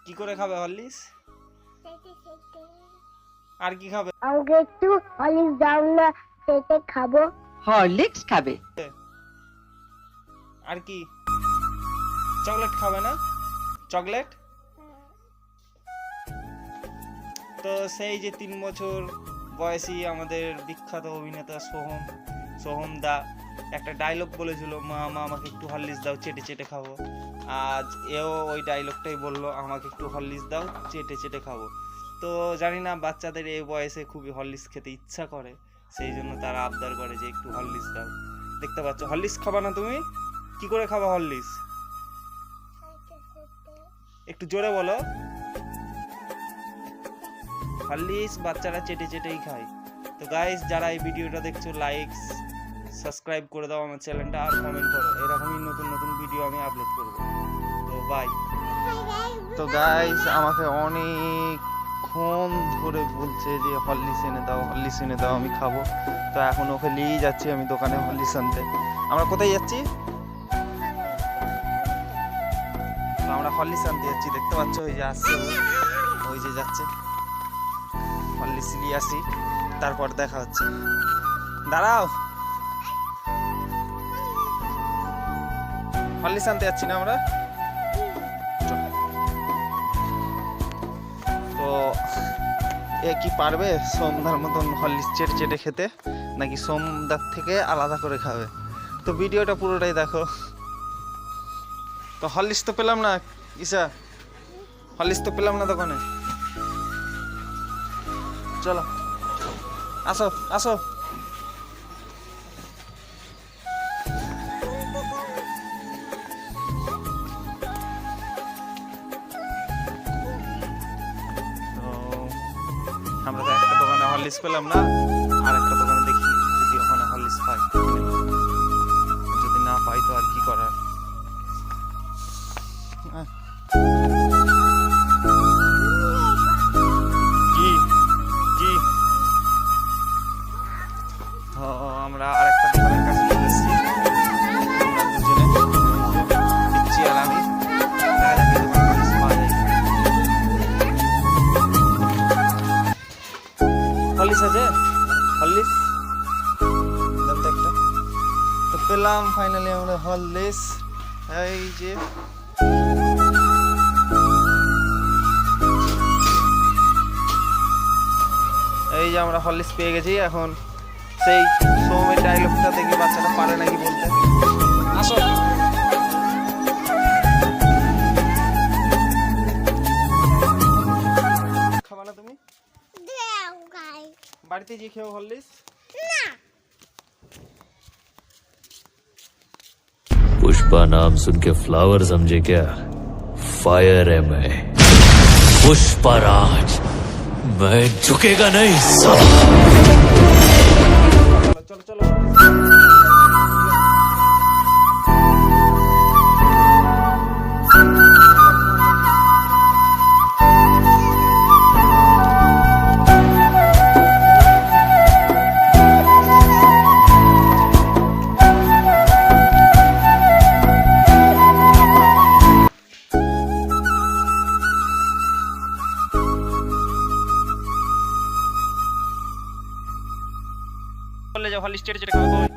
কি করে খাবে হরলিক্স? আর কি খাবে? আমাকে একটু হরলিক্স দাও না, সেটা খাবো। হরলিক্স খাবে। আর কি? চকলেট খাবে না? চকলেট? তো সেই যে 3 বছর বয়সী আমাদের বিখ্যাত অভিনেতা সোহম দা একটা ডায়লগ বলেছিল, মা আমাকে একটু হরলিক্স দাও, চেটে চেটে খাবো। আজ এও ওই ডায়লগটাই বললো, আমাকে একটু হরলিক্স দাও, চেটে চেটে খাবো। তো জানি না, বাচ্চাদের এই বয়সে খুবই হরলিক্স খেতে ইচ্ছা করে, সেই জন্য তারা আবদার করে যে একটু হরলিক্স দাও। দেখতে পাচ্ছ, হরলিক্স খাবা না তুমি? কি করে খাবা হরলিক্স? একটু জোরে বলো। হরলিক্স বাচ্চারা চেটে চেটেই খায়। তো গাইস, যারা এই ভিডিওটা দেখছো, লাইক সাবস্ক্রাইব করে দাও আমার চ্যানেলটা, আর কমেন্ট করো, এরকমই নতুন নতুন ভিডিও আমি আপলোড করব। তো বাই। তো গাইস, আমাকে অনেকক্ষণ ধরে বলছে যে হরলিক্স এনে দাও, হরলিক্স এনে দাও, আমি খাবো। তো এখন ওকে নিয়েই যাচ্ছি আমি দোকানে হরলিক্স আনতে। আমরা কোথায় যাচ্ছি? তো আমরা হরলিক্স আনতে যাচ্ছি, দেখতে পাচ্ছ ওই যে আসছে, ওই যে যাচ্ছে। হরলিক্স নিয়ে আসি, তারপর দেখা হচ্ছে। দাঁড়াও, হরলিক্স আনতে যাচ্ছি না আমরা। তো এ কি পারবে সোমদার মতন হরলিক্স চেটে চেটে খেতে, নাকি সোমদার থেকে আলাদা করে খাবে? তো ভিডিওটা পুরোটাই দেখো। তো হরলিক্স তো পেলাম না, ঈশা হরলিক্স তো পেলাম না দোকানে। চলো, আসো আসো। আমরা তো একটা দোকানে হরলিক্স পেলাম না, আর একটা দোকানে দেখি যদি ওখানে হরলিক্স পাই। যদি না পাই তো আর কি করার। কি কি তো আমরা আর একটা দোকানের কাছে চলে এসেছি, দুজনে দিচ্ছি আর আমি। দেখা যাক এই দোকানে হরলিক্স পাওয়া যায়। হরলিক্স আছে? হরলিক্স দেন তো একটা। তো পেলাম ফাইনালি আমরা হরলিক্স। এই যে আমরা হরলিক্স পেয়ে গেছি। এখন সেই সোমের ডায়লগটা দেখি বাচ্চাটা পারে নাকি বলতে। আসো, খাবা না তুমি? বাড়িতে গিয়ে খেও হরলিক্স। पुष्पा नाम सुन के फ्लावर समझे क्या? फायर है मैं, पुष्पराज। मैं झुकेगा नहीं साला। चलो चलो। বললে যে হরলিক্স চেটে চেটে খাবে।